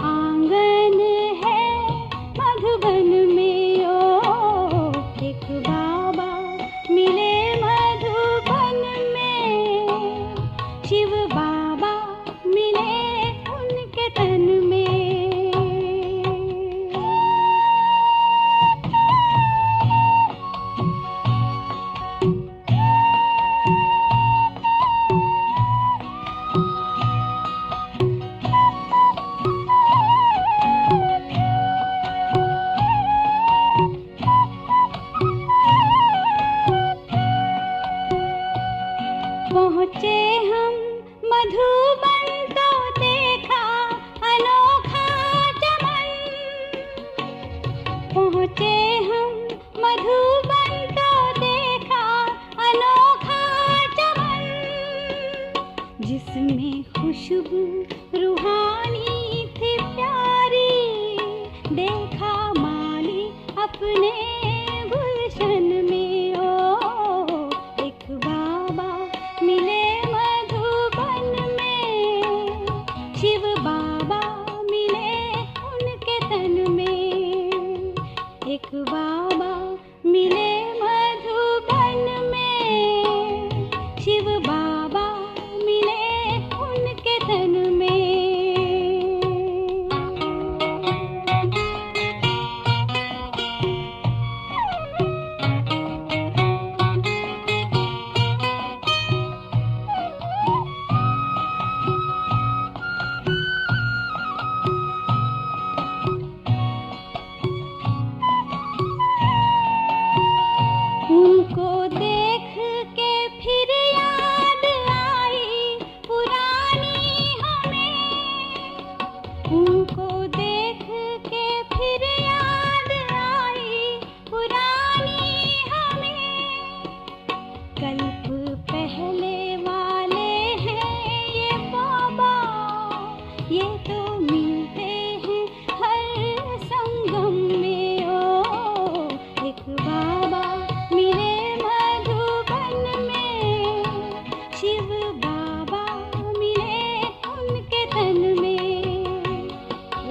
आंगन है मधुबन में, ओ एक बाबा मिले मधुबन में, शिव बाबा मिले उनके तन में। पहुँचे हम मधुबन तो देखा अनोखा चमन, पहुँचे हम मधुबन तो देखा अनोखा चमन, जिसमें खुशबू रूहानी थी प्यारी, देखा माली अपने गुलशन में, ओ एक बाबा मिले मधुबन में, शिव बाबा मिले उनके तन में, एक बाबा मिले मधुबन में, शिव बाबा मिले उनके तन में। उनको देख के फिर याद आई पुरानी हमें, उनको देख के फिर याद आई पुरानी हमें, कल्प पहले वाले हैं ये बाबा, ये तो मिलते हैं हर संगम में, ओ एक बाबा मिले मधुबन में, शिव बाबा मिले उनके तन में,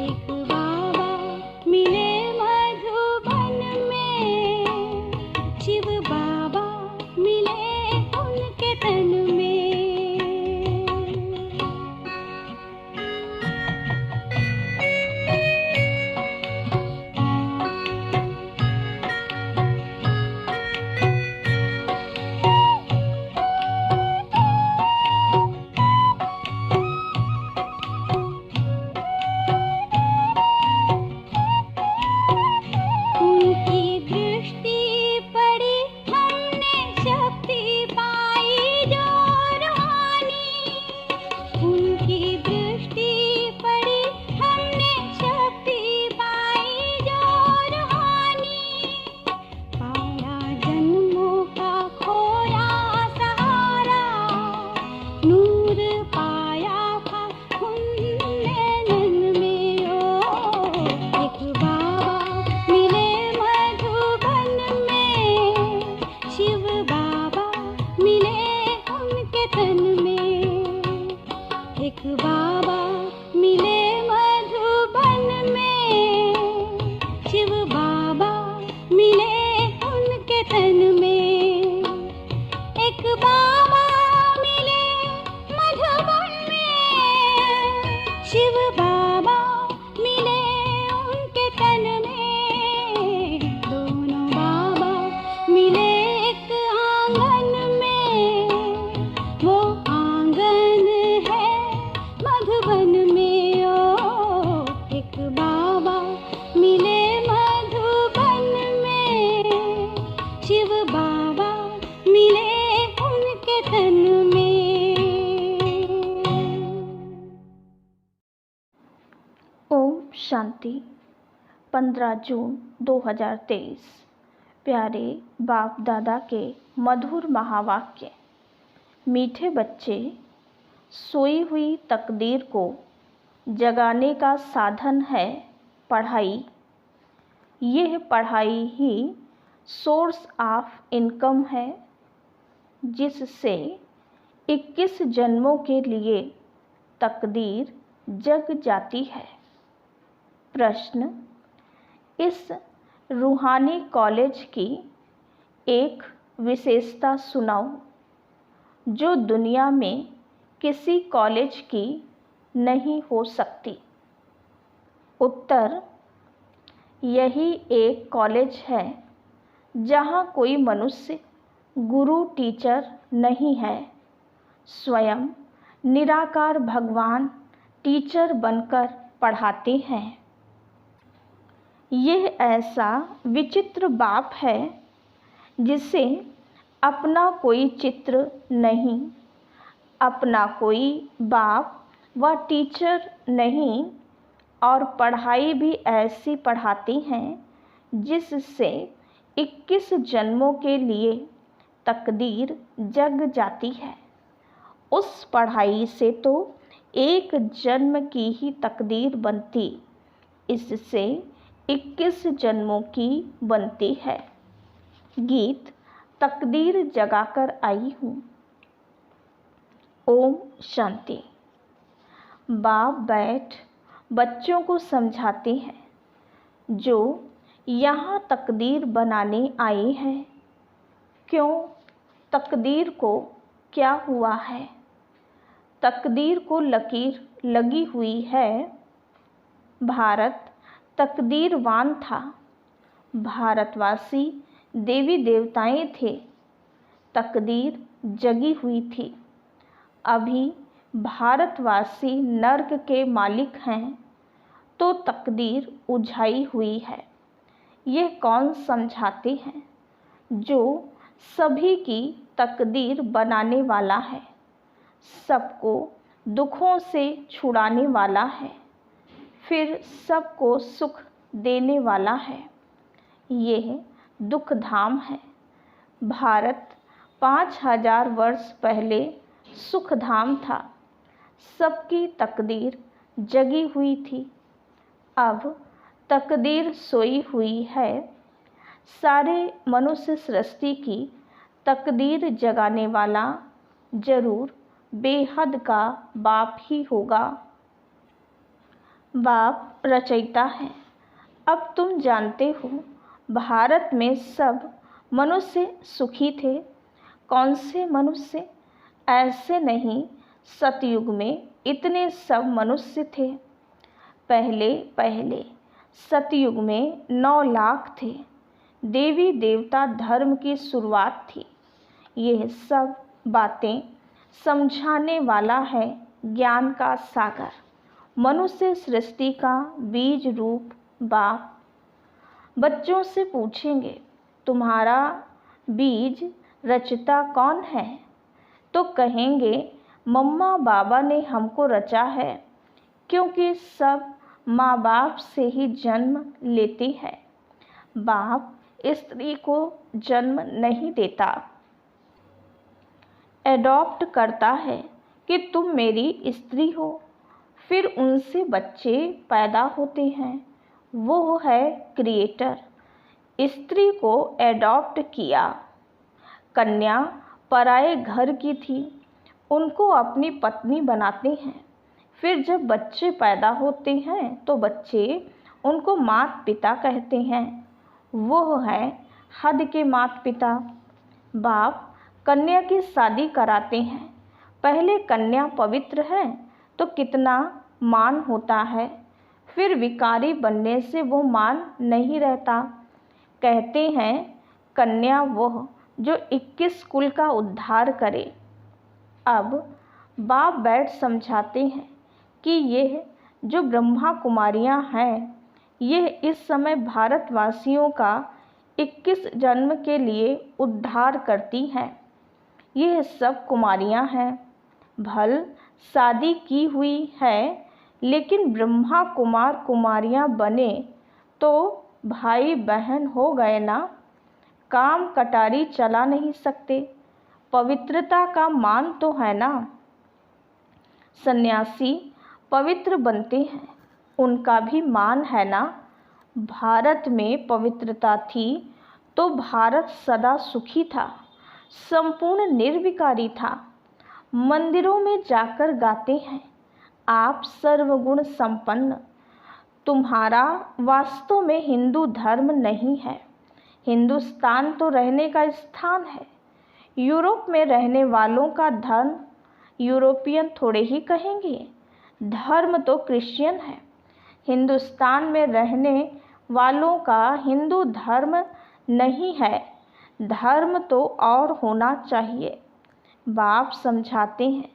एक बाबा मिले मधुबन में, शिव बाबा मिले उनके तन में। उनकी दृष्टि पड़ी हमने शक्ति पाई जो रूहानी, उनकी दृष्टि पड़ी हमने शक्ति पाई जो रूहानी, पाया जन्मों का खोया सहारा, नूर पाया था उनने नैन में, ओ एक बाबा मिले मधुबन में, शिव बाबा मिले उनके तन में, एक बाबा मिले मधुबन में, शिव बाबा मिले उनके तन में, एक बाबा मिले मधुबन में, शिव बाबा मिले उनके तन में, दोनों बाबा मिले एक आंगन में, वो आंगन है मधुबन में, ओ एक बाबा मिले मधुबन में, शिव बाबा मिले उनके तन में। ओम शांति। 15 जून 2023। प्यारे बाप दादा के मधुर महावाक्य। मीठे बच्चे, सोई हुई तकदीर को जगाने का साधन है पढ़ाई। यह पढ़ाई ही सोर्स ऑफ इनकम है, जिससे 21 जन्मों के लिए तकदीर जग जाती है। प्रश्न, इस रूहानी कॉलेज की एक विशेषता सुनाओ जो दुनिया में किसी कॉलेज की नहीं हो सकती। उत्तर, यही एक कॉलेज है जहाँ कोई मनुष्य गुरु टीचर नहीं है, स्वयं निराकार भगवान टीचर बनकर पढ़ाते हैं। यह ऐसा विचित्र बाप है जिसे अपना कोई चित्र नहीं, अपना कोई बाप व टीचर नहीं, और पढ़ाई भी ऐसी पढ़ाती हैं जिससे 21 जन्मों के लिए तकदीर जग जाती है। उस पढ़ाई से तो एक जन्म की ही तकदीर बनती, इससे 21 जन्मों की बनती है। गीत तकदीर जगाकर आई हूँ। ओम शांति। बाप बैठ बच्चों को समझाते हैं जो यहाँ तकदीर बनाने आए हैं। क्यों? तकदीर को क्या हुआ है? तकदीर को लकीर लगी हुई है। भारत तकदीरवान था। भारतवासी देवी देवताएं थे। तकदीर जगी हुई थी। अभी भारतवासी नर्क के मालिक हैं तो तकदीर उलझाई हुई है। यह कौन समझाते हैं? जो सभी की तकदीर बनाने वाला है, सबको दुखों से छुड़ाने वाला है, फिर सबको सुख देने वाला है। यह दुख धाम है। भारत 5000 वर्ष पहले सुख धाम था। सबकी तकदीर जगी हुई थी। अब तकदीर सोई हुई है। सारे मनुष्य सृष्टि की तकदीर जगाने वाला जरूर बेहद का बाप ही होगा। बाप रचयिता है। अब तुम जानते हो भारत में सब मनुष्य सुखी थे। कौन से मनुष्य? ऐसे नहीं, सतयुग में इतने सब मनुष्य थे। पहले सतयुग में 9 लाख थे। देवी देवता धर्म की शुरुआत थी। यह सब बातें समझाने वाला है ज्ञान का सागर, मनुष्य सृष्टि का बीज रूप बाप। बच्चों से पूछेंगे तुम्हारा बीज रचता कौन है? तो कहेंगे मम्मा बाबा ने हमको रचा है, क्योंकि सब माँ बाप से ही जन्म लेते हैं। बाप स्त्री को जन्म नहीं देता, एडॉप्ट करता है कि तुम मेरी स्त्री हो। फिर उनसे बच्चे पैदा होते हैं। वो है क्रिएटर। स्त्री को एडॉप्ट किया। कन्या पराए घर की थी, उनको अपनी पत्नी बनाते हैं। फिर जब बच्चे पैदा होते हैं तो बच्चे उनको माता पिता कहते हैं। वो है हद के माता पिता। बाप कन्या की शादी कराते हैं। पहले कन्या पवित्र है तो कितना मान होता है, फिर विकारी बनने से वो मान नहीं रहता। कहते हैं कन्या वह जो 21 कुल का उद्धार करे। अब बाप बैठ समझाते हैं कि यह जो ब्रह्मा कुमारियां हैं, यह इस समय भारतवासियों का 21 जन्म के लिए उद्धार करती हैं। यह सब कुमारियां हैं। भल शादी की हुई है, लेकिन ब्रह्मा कुमार कुमारियां बने तो भाई बहन हो गए ना। काम कटारी चला नहीं सकते। पवित्रता का मान तो है ना। सन्यासी पवित्र बनते हैं, उनका भी मान है ना। भारत में पवित्रता थी तो भारत सदा सुखी था, संपूर्ण निर्विकारी था। मंदिरों में जाकर गाते हैं आप सर्वगुण संपन्न। तुम्हारा वास्तव में हिंदू धर्म नहीं है। हिंदुस्तान तो रहने का स्थान है। यूरोप में रहने वालों का धर्म यूरोपियन थोड़े ही कहेंगे। धर्म तो क्रिश्चियन है। हिंदुस्तान में रहने वालों का हिंदू धर्म नहीं है। धर्म तो और होना चाहिए। बाप समझाते हैं,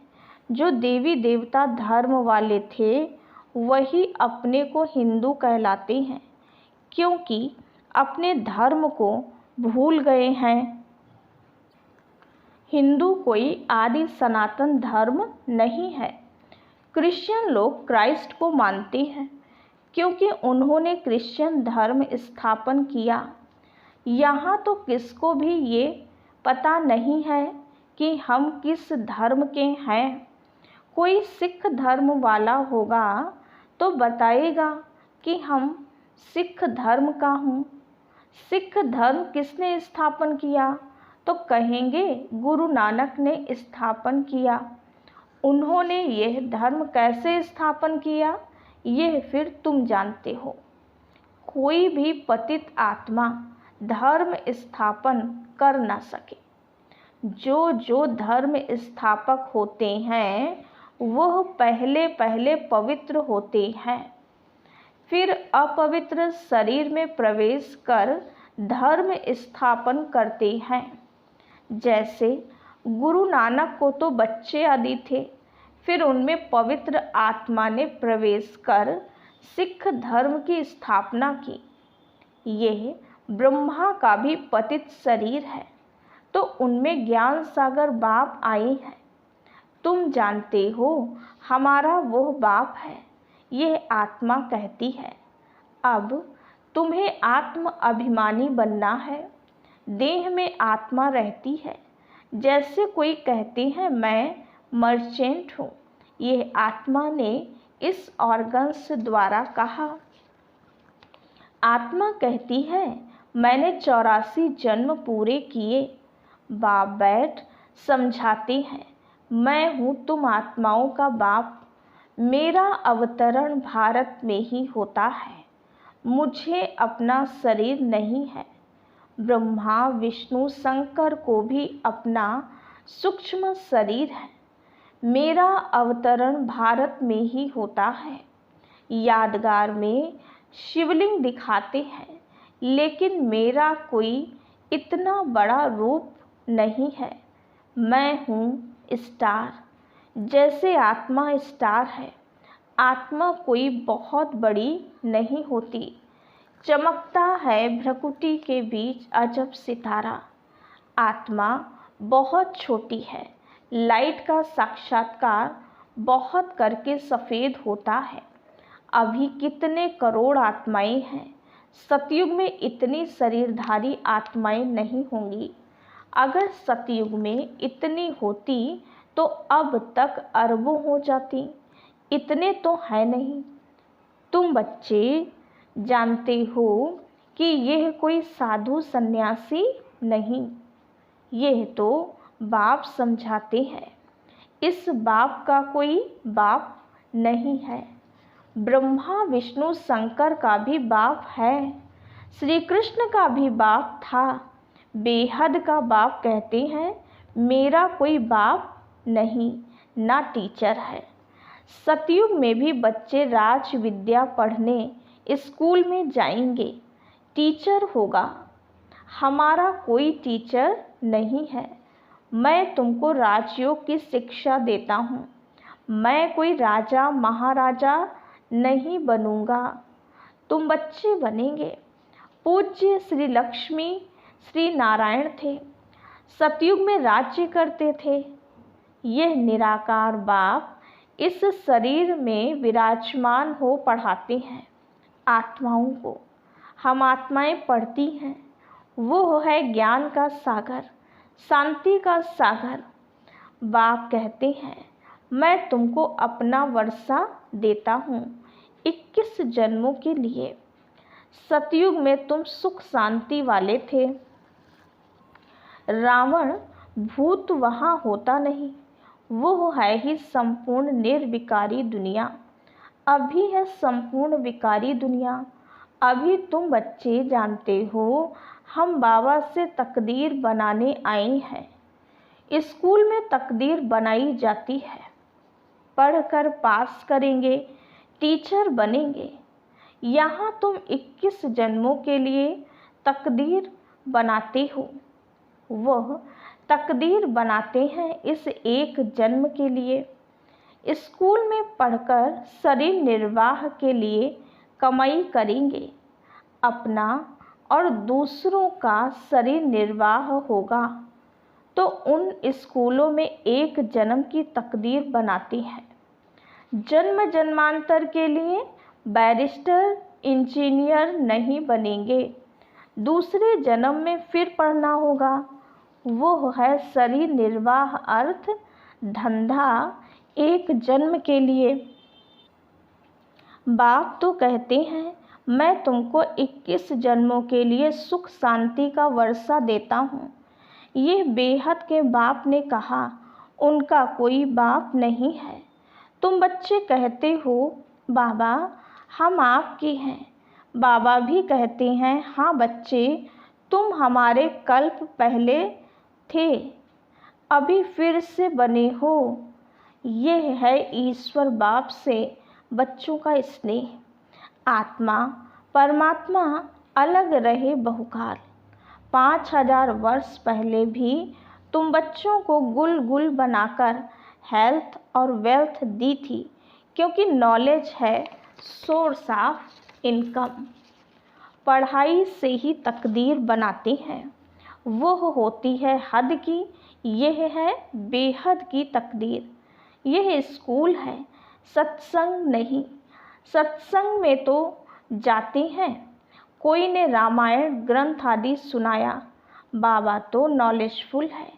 जो देवी देवता धर्म वाले थे वही अपने को हिंदू कहलाते हैं, क्योंकि अपने धर्म को भूल गए हैं। हिंदू कोई आदि सनातन धर्म नहीं है। क्रिश्चियन लोग क्राइस्ट को मानते हैं, क्योंकि उन्होंने क्रिश्चियन धर्म स्थापन किया। यहाँ तो किसको भी ये पता नहीं है कि हम किस धर्म के हैं। कोई सिख धर्म वाला होगा तो बताएगा कि हम सिख धर्म का हूँ। सिख धर्म किसने स्थापन किया तो कहेंगे गुरु नानक ने स्थापन किया। उन्होंने यह धर्म कैसे स्थापन किया यह फिर तुम जानते हो। कोई भी पतित आत्मा धर्म स्थापन कर ना सके। जो धर्म स्थापक होते हैं वह पहले पहले पवित्र होते हैं, फिर अपवित्र शरीर में प्रवेश कर धर्म स्थापन करते हैं। जैसे गुरु नानक को तो बच्चे आदि थे, फिर उनमें पवित्र आत्मा ने प्रवेश कर सिख धर्म की स्थापना की। यह ब्रह्मा का भी पतित शरीर है, तो उनमें ज्ञान सागर बाप आए हैं। तुम जानते हो हमारा वो बाप है, यह आत्मा कहती है। अब तुम्हें आत्म अभिमानी बनना है। देह में आत्मा रहती है। जैसे कोई कहते हैं मैं मर्चेंट हूँ, यह आत्मा ने इस ऑर्गन्स द्वारा कहा। आत्मा कहती है मैंने 84 जन्म पूरे किए। बाप बैठ समझाते हैं, मैं हूँ तुम आत्माओं का बाप। मेरा अवतरण भारत में ही होता है। मुझे अपना शरीर नहीं है। ब्रह्मा विष्णु शंकर को भी अपना सूक्ष्म शरीर है। मेरा अवतरण भारत में ही होता है। यादगार में शिवलिंग दिखाते हैं, लेकिन मेरा कोई इतना बड़ा रूप नहीं है। मैं हूँ स्टार। जैसे आत्मा स्टार है, आत्मा कोई बहुत बड़ी नहीं होती। चमकता है भ्रकुटी के बीच अजब सितारा। आत्मा बहुत छोटी है। लाइट का साक्षात्कार बहुत करके सफ़ेद होता है। अभी कितने करोड़ आत्माएं हैं। सतयुग में इतनी शरीरधारी आत्माएं नहीं होंगी। अगर सतयुग में इतनी होती तो अब तक अरबों हो जाती। इतने तो है नहीं। तुम बच्चे जानते हो कि यह कोई साधु सन्यासी नहीं, यह तो बाप समझाते हैं। इस बाप का कोई बाप नहीं है। ब्रह्मा विष्णु शंकर का भी बाप है। श्री कृष्ण का भी बाप था। बेहद का बाप कहते हैं मेरा कोई बाप नहीं, ना टीचर है। सतयुग में भी बच्चे राज विद्या पढ़ने स्कूल में जाएंगे। टीचर होगा। हमारा कोई टीचर नहीं है। मैं तुमको राजयोग की शिक्षा देता हूँ। मैं कोई राजा महाराजा नहीं बनूंगा। तुम बच्चे बनेंगे। पूज्य श्री लक्ष्मी श्री नारायण थे। सतयुग में राज्य करते थे। यह निराकार बाप इस शरीर में विराजमान हो पढ़ाते हैं आत्माओं को। हम आत्माएं पढ़ती हैं। वो है ज्ञान का सागर, शांति का सागर। बाप कहते हैं मैं तुमको अपना वर्षा देता हूँ 21 जन्मों के लिए। सतयुग में तुम सुख शांति वाले थे। रावण भूत वहाँ होता नहीं। वो है ही संपूर्ण निर्विकारी दुनिया। अभी है संपूर्ण विकारी दुनिया। अभी तुम बच्चे जानते हो, हम बाबा से तकदीर बनाने आए हैं। स्कूल में तकदीर बनाई जाती है, पढ़कर पास करेंगे, टीचर बनेंगे। यहाँ तुम 21 जन्मों के लिए तकदीर बनाते हो। वह तकदीर बनाते हैं इस एक जन्म के लिए। स्कूल में पढ़कर शरीर निर्वाह के लिए कमाई करेंगे। अपना और दूसरों का शरीर निर्वाह होगा तो उन स्कूलों में एक जन्म की तकदीर बनाती है। जन्म जन्मांतर के लिए बैरिस्टर, इंजीनियर नहीं बनेंगे। दूसरे जन्म में फिर पढ़ना होगा। वो है शरीर निर्वाह अर्थ धंधा एक जन्म के लिए। बाप तो कहते हैं, मैं तुमको 21 जन्मों के लिए सुख शांति का वर्षा देता हूँ। ये बेहद के बाप ने कहा, उनका कोई बाप नहीं है। तुम बच्चे कहते हो, बाबा हम आपके हैं। बाबा भी कहते हैं, हाँ बच्चे, तुम हमारे कल्प पहले थे, अभी फिर से बने हो। यह है ईश्वर बाप से बच्चों का स्नेह। आत्मा परमात्मा अलग रहे बहुकाल। 5000 वर्ष पहले भी तुम बच्चों को गुल गुल बनाकर हेल्थ और वेल्थ दी थी, क्योंकि नॉलेज है सोर्स ऑफ इनकम। पढ़ाई से ही तकदीर बनाते हैं। वो होती है हद की, यह है बेहद की तकदीर। यह स्कूल है, सत्संग नहीं। सत्संग में तो जाते हैं, कोई ने रामायण ग्रंथ आदि सुनाया। बाबा तो नॉलेजफुल है।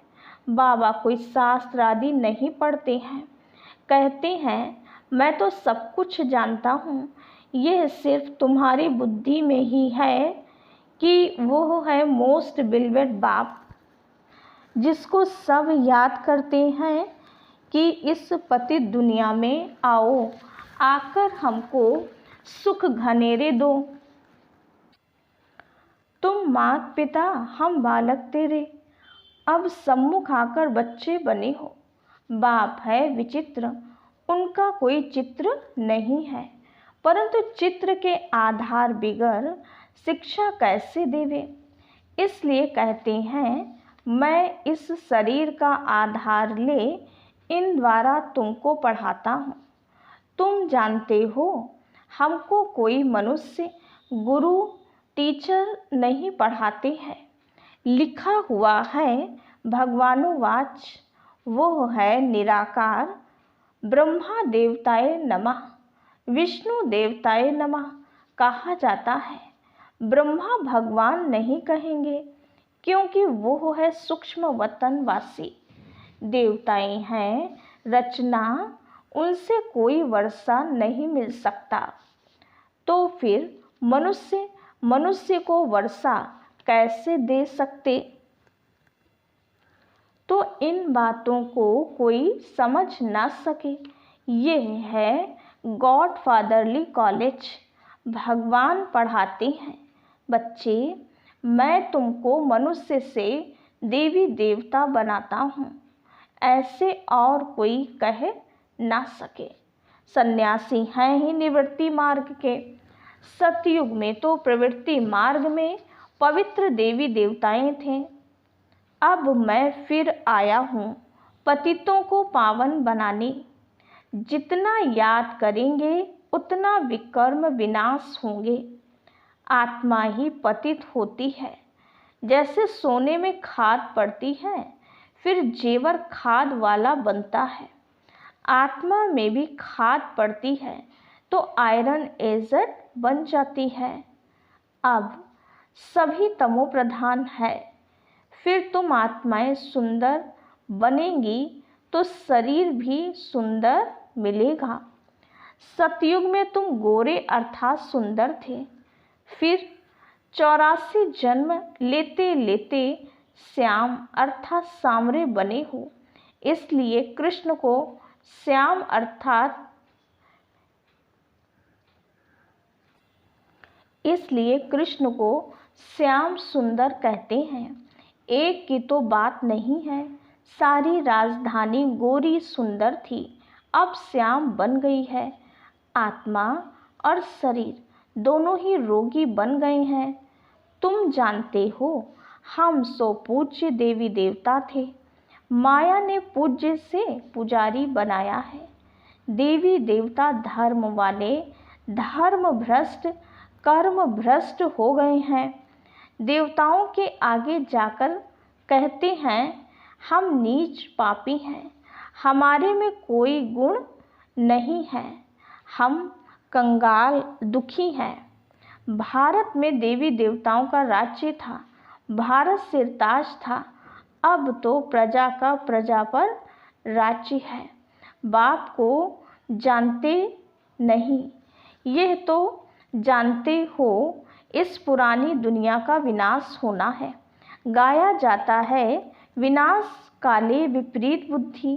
बाबा कोई शास्त्र आदि नहीं पढ़ते हैं। कहते हैं, मैं तो सब कुछ जानता हूँ। यह सिर्फ तुम्हारी बुद्धि में ही है कि वो है मोस्ट बिलवेड बाप, जिसको सब याद करते हैं कि इस पतित दुनिया में आओ, आकर हमको सुख घनेरे दो। तुम मात पिता, हम बालक तेरे, अब सम्मुख आकर बच्चे बने हो। बाप है विचित्र, उनका कोई चित्र नहीं है, परंतु चित्र के आधार बिगर शिक्षा कैसे देवे। इसलिए कहते हैं, मैं इस शरीर का आधार ले इन द्वारा तुमको पढ़ाता हूँ। तुम जानते हो, हमको कोई मनुष्य गुरु टीचर नहीं पढ़ाते हैं। लिखा हुआ है भगवानुवाच, वो है निराकार। ब्रह्मा देवताय नमः, विष्णु देवताय नमः कहा जाता है। ब्रह्मा भगवान नहीं कहेंगे, क्योंकि वो है सूक्ष्म वतन वासी। देवताएं हैं रचना, उनसे कोई वर्षा नहीं मिल सकता। तो फिर मनुष्य को वर्षा कैसे दे सकते। तो इन बातों को कोई समझ ना सके। यह है गॉड फादरली कॉलेज। भगवान पढ़ाते हैं, बच्चे मैं तुमको मनुष्य से देवी देवता बनाता हूँ, ऐसे और कोई कह ना सके। सन्यासी हैं ही निवृत्ति मार्ग के। सतयुग में तो प्रवृत्ति मार्ग में पवित्र देवी देवताएं थे। अब मैं फिर आया हूँ पतितों को पावन बनाने। जितना याद करेंगे उतना विकर्म विनाश होंगे। आत्मा ही पतित होती है। जैसे सोने में खाद पड़ती है, फिर जेवर खाद वाला बनता है। आत्मा में भी खाद पड़ती है तो आयरन एजेड बन जाती है। अब सभी तमो प्रधान है। फिर तुम आत्माएं सुंदर बनेंगी तो शरीर भी सुंदर मिलेगा। सतयुग में तुम गोरे अर्थात सुंदर थे, फिर 84 जन्म लेते लेते श्याम अर्थात सांवरे बने हो। इसलिए कृष्ण को श्याम अर्थात इसलिए कृष्ण को श्याम सुंदर कहते हैं। एक की तो बात नहीं है, सारी राजधानी गोरी सुंदर थी, अब श्याम बन गई है। आत्मा और शरीर दोनों ही रोगी बन गए हैं। तुम जानते हो, हम सो पूज्य देवी देवता थे, माया ने पूज्य से पुजारी बनाया है। देवी देवता धर्म वाले धर्म भ्रष्ट कर्म भ्रष्ट हो गए हैं। देवताओं के आगे जाकर कहते हैं हम नीच पापी हैं, हमारे में कोई गुण नहीं है, हम कंगाल दुखी हैं। भारत में देवी देवताओं का राज्य था, भारत सिरताज था, अब तो प्रजा का प्रजा पर राज्य है। बाप को जानते नहीं, यह तो जानते हो इस पुरानी दुनिया का विनाश होना है। गाया जाता है विनाश काले विपरीत बुद्धि,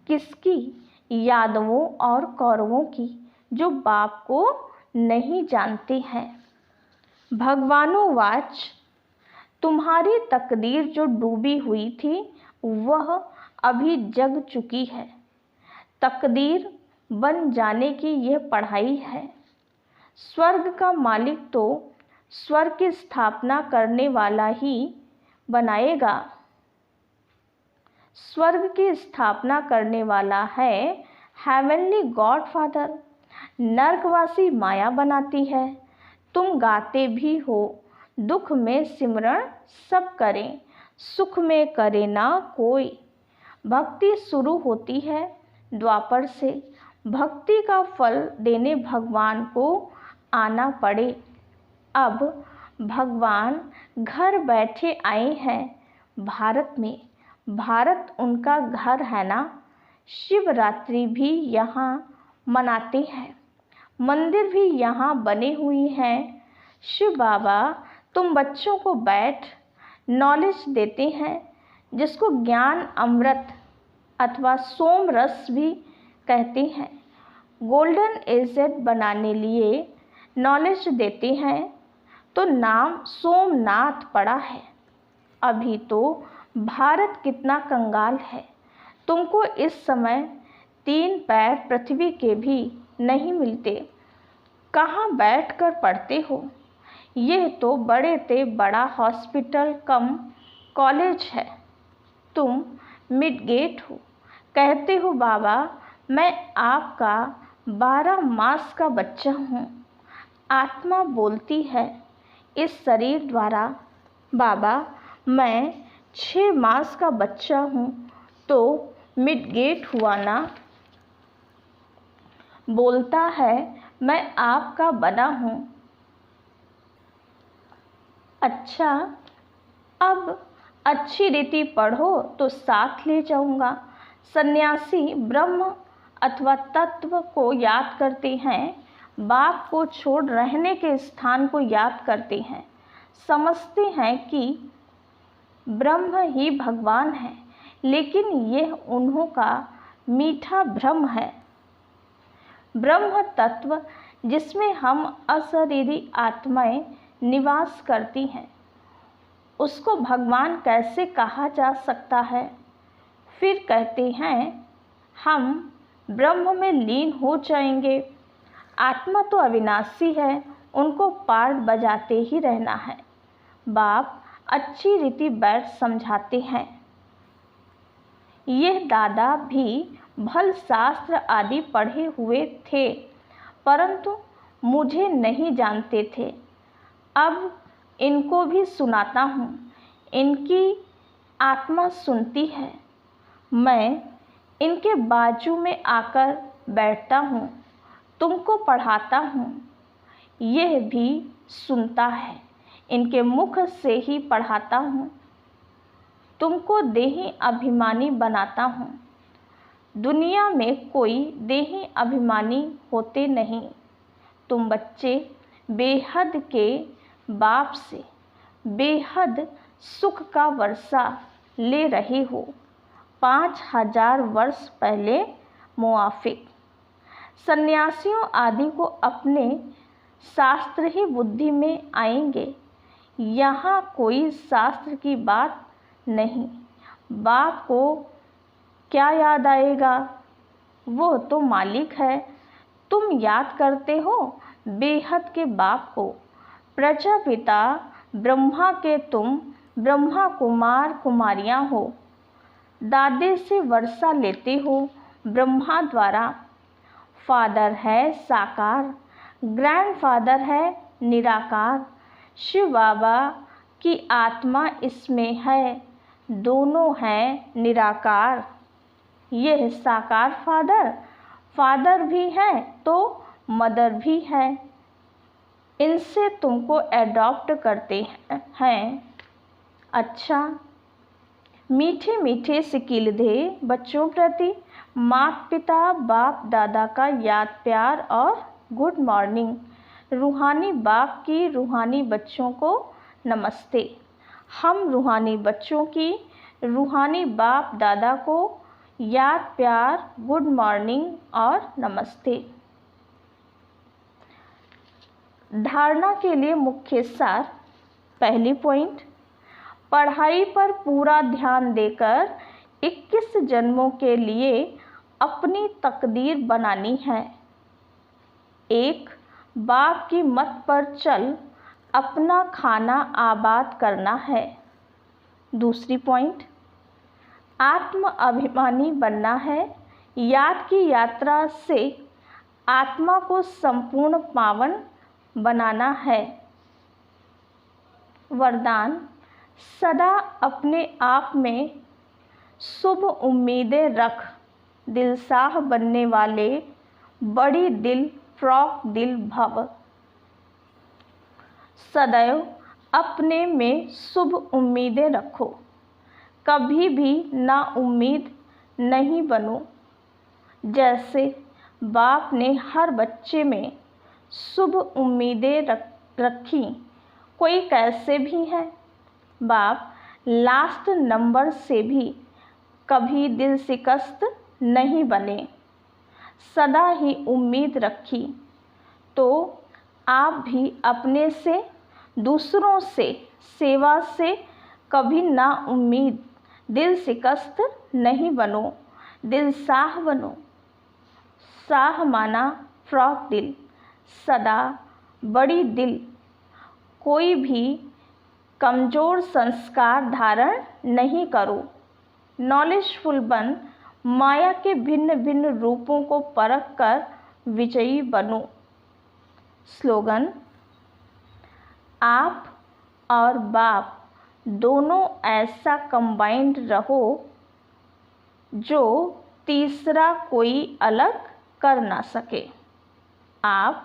किसकी? यादवों और कौरवों की, जो बाप को नहीं जानते हैं। भगवानोवाच, तुम्हारी तकदीर जो डूबी हुई थी वह अभी जग चुकी है। तकदीर बन जाने की यह पढ़ाई है। स्वर्ग का मालिक तो स्वर्ग की स्थापना करने वाला ही बनाएगा। स्वर्ग की स्थापना करने वाला है हेवनली गॉड फादर। नरकवासी माया बनाती है। तुम गाते भी हो, दुख में सिमरण सब करें, सुख में करे ना कोई। भक्ति शुरू होती है द्वापर से, भक्ति का फल देने भगवान को आना पड़े। अब भगवान घर बैठे आए हैं भारत में, भारत उनका घर है ना। शिवरात्रि भी यहाँ मनाते हैं, मंदिर भी यहाँ बने हुए हैं। शिव बाबा तुम बच्चों को बैठ नॉलेज देते हैं, जिसको ज्ञान अमृत अथवा सोम रस भी कहते हैं। गोल्डन एजेड बनाने लिए नॉलेज देते हैं, तो नाम सोमनाथ पड़ा है। अभी तो भारत कितना कंगाल है, तुमको इस समय 3 पैर पृथ्वी के भी नहीं मिलते, कहाँ बैठकर पढ़ते हो? यह तो बड़े ते बड़ा हॉस्पिटल कम कॉलेज है, तुम मिडगेट हो। कहते हो बाबा मैं आपका 12 मास का बच्चा हूँ। आत्मा बोलती है इस शरीर द्वारा, बाबा मैं 6 मास का बच्चा हूँ, तो मिडगेट हुआ ना। बोलता है मैं आपका बना हूँ। अच्छा, अब अच्छी रीति पढ़ो तो साथ ले जाऊँगा। सन्यासी ब्रह्म अथवा तत्व को याद करते हैं, बाप को छोड़ रहने के स्थान को याद करते हैं। समझते हैं कि ब्रह्म ही भगवान है, लेकिन यह उन्हों का मीठा भ्रम है। ब्रह्म तत्व जिसमें हम अशरीरी आत्माएं निवास करती हैं, उसको भगवान कैसे कहा जा सकता है? फिर कहते हैं हम ब्रह्म में लीन हो जाएंगे। आत्मा तो अविनाशी है, उनको पार्ट बजाते ही रहना है। बाप अच्छी रीति बैठ समझाते हैं। यह दादा भी भल शास्त्र आदि पढ़े हुए थे, परंतु मुझे नहीं जानते थे। अब इनको भी सुनाता हूँ, इनकी आत्मा सुनती है। मैं इनके बाजू में आकर बैठता हूँ, तुमको पढ़ाता हूँ, यह भी सुनता है। इनके मुख से ही पढ़ाता हूँ, तुमको देही अभिमानी बनाता हूँ। दुनिया में कोई देही अभिमानी होते नहीं। तुम बच्चे बेहद के बाप से बेहद सुख का वर्षा ले रहे हो। 5000 वर्ष पहले मुआफिक सन्यासियों आदि को अपने शास्त्र ही बुद्धि में आएंगे। यहाँ कोई शास्त्र की बात नहीं। बाप को क्या याद आएगा? वो तो मालिक है। तुम याद करते हो बेहद के बाप को। प्रजापिता ब्रह्मा के तुम ब्रह्मा कुमार कुमारियाँ हो। दादे से वर्षा लेते हो ब्रह्मा द्वारा। फादर है साकार, ग्रैंडफादर है निराकार। शिव बाबा की आत्मा इसमें है, दोनों हैं निराकार। यह साकार फादर भी है तो मदर भी है। इनसे तुमको एडॉप्ट करते हैं। अच्छा, मीठे मीठे सिकिलधे बच्चों प्रति माता पिता बाप दादा का याद प्यार और गुड मॉर्निंग। रूहानी बाप की रूहानी बच्चों को नमस्ते। हम रूहानी बच्चों की रूहानी बाप दादा को याद प्यार गुड मॉर्निंग और नमस्ते। धारणा के लिए मुख्य सार। पहली पॉइंट, पढ़ाई पर पूरा ध्यान देकर 21 जन्मों के लिए अपनी तकदीर बनानी है। 1. बाप की मत पर चल अपना खाना आबाद करना है। दूसरी पॉइंट, आत्म अभिमानी बनना है। याद की यात्रा से आत्मा को संपूर्ण पावन बनाना है। वरदान, सदा अपने आप में शुभ उम्मीदें रख। दिलसाह बनने वाले बड़ी दिल फ्रॉक दिल भव। सदैव अपने में शुभ उम्मीदें रखो। कभी भी ना उम्मीद नहीं बनो। जैसे बाप ने हर बच्चे में शुभ उम्मीदें रखी, कोई कैसे भी है। बाप लास्ट नंबर से भी कभी दिल शिकस्त नहीं बने, सदा ही उम्मीद रखी। तो आप भी अपने से दूसरों से सेवा से कभी ना उम्मीद दिल शिकस्त नहीं बनो, दिल साह बनो। साह माना फ्रॉक दिल, सदा बड़ी दिल। कोई भी कमज़ोर संस्कार धारण नहीं करो। नॉलेजफुल बन माया के भिन्न भिन्न रूपों को परख कर विजयी बनो। स्लोगन, आप और बाप दोनों ऐसा कंबाइंड रहो जो तीसरा कोई अलग कर ना सके। आप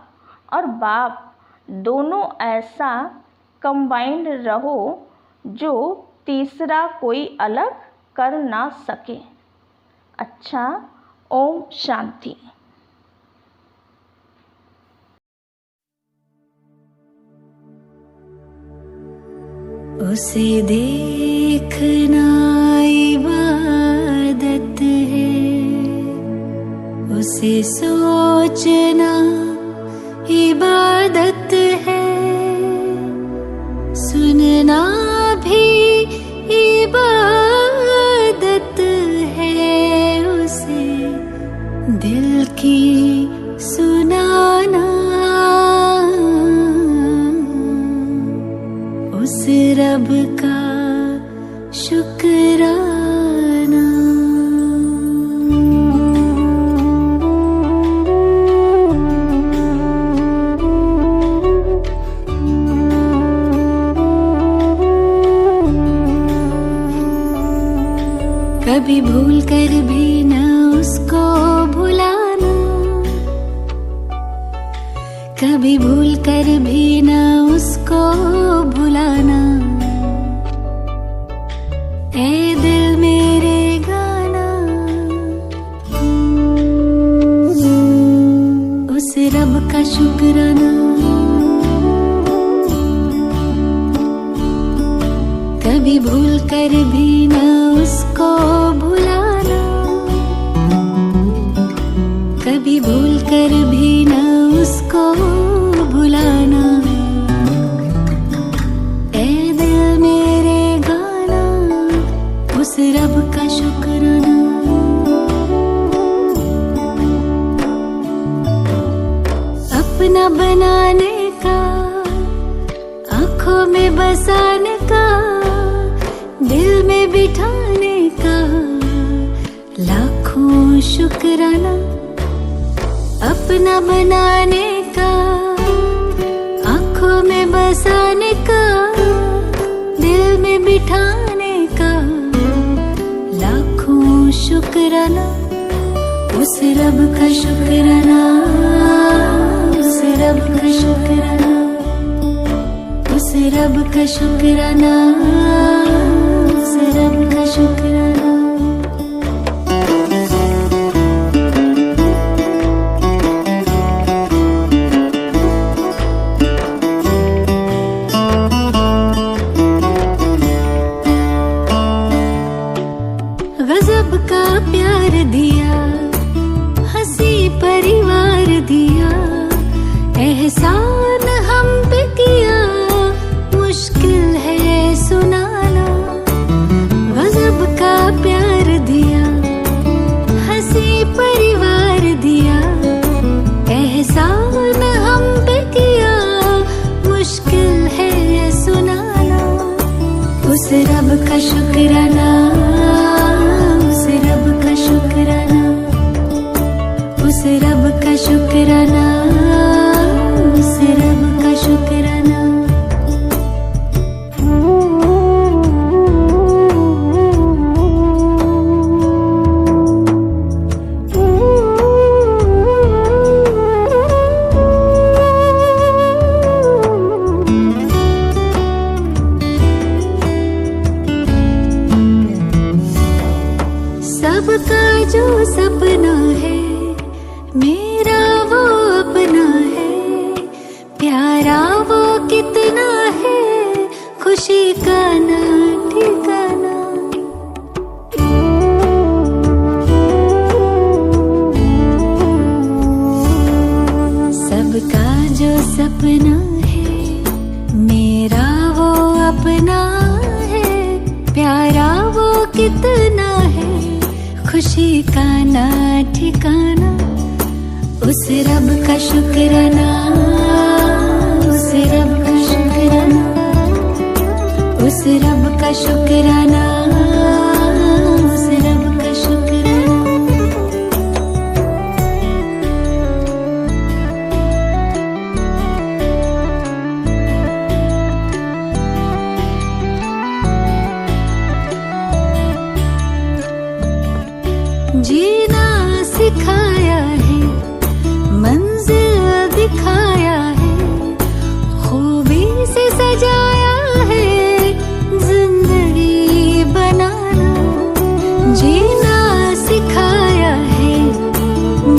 और बाप दोनों ऐसा कंबाइंड रहो जो तीसरा कोई अलग कर ना सके। अच्छा, ओम शांति। उसे देखना इबादत है, उसे सोचना इबादत है, सुनना भी इबादत है, उसे दिल की सुनाना, उस रब का शुक्राना। कभी भूल कर भी न उसको भुलाना, कभी भूल कर भी न उसको भुलाना। ए दिल मेरे गाना, उस रब का शुक्राना। कभी भूल कर भी न उसको भुलाना, कभी भूल कर भी न उसको भुलाना। सपना बनाने का, आंखों में बसाने का, दिल में बिठाने का, लाखों शुक्राना उस रब का शुक्राना, उस रब का शुक्राना, उस रब का शुक्राना, उस रब का शुक्राना। गजब का प्यार दिया, हंसी परिवार दिया, एहसान हम पे किया, मुश्किल है सुनाना। गजब का प्यार दिया, हंसी परिवार दिया, एहसान हम पे किया, मुश्किल है सुनाना। उस रब का शुक्राना, उस रब का शुक्राना, उस रब का शुक्राना, उस रब का शुक्राना। सबका जो सपना है मेरा वो अपना है, प्यारा वो कितना है, खुशी का ना ठिकाना। सबका जो सपना है मेरा वो अपना है, प्यारा वो कितना है, खुशी का ना ठिकाना। उस रब का शुक्राना, उस रब का शुक्राना, उस रब का शुक्राना, उस रब का शुक्राना। जीना सिखाया है, मंजिल दिखाया है, खूबी से सजाया है, जिंदगी बनाना। जीना सिखाया है,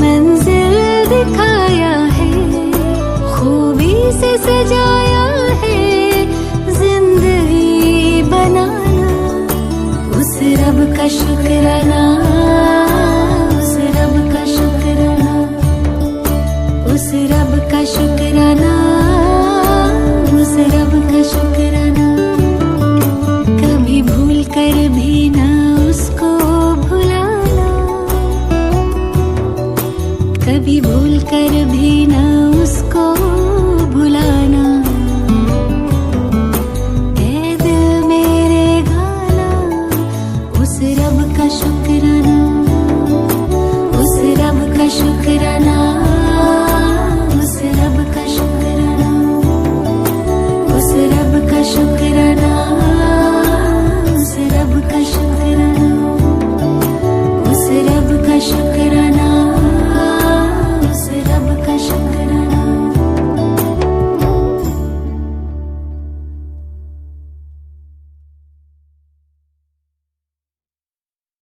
मंजिल दिखाया है, खूबी से सजाया है, जिंदगी बनाना। उस रब का शुक्राना,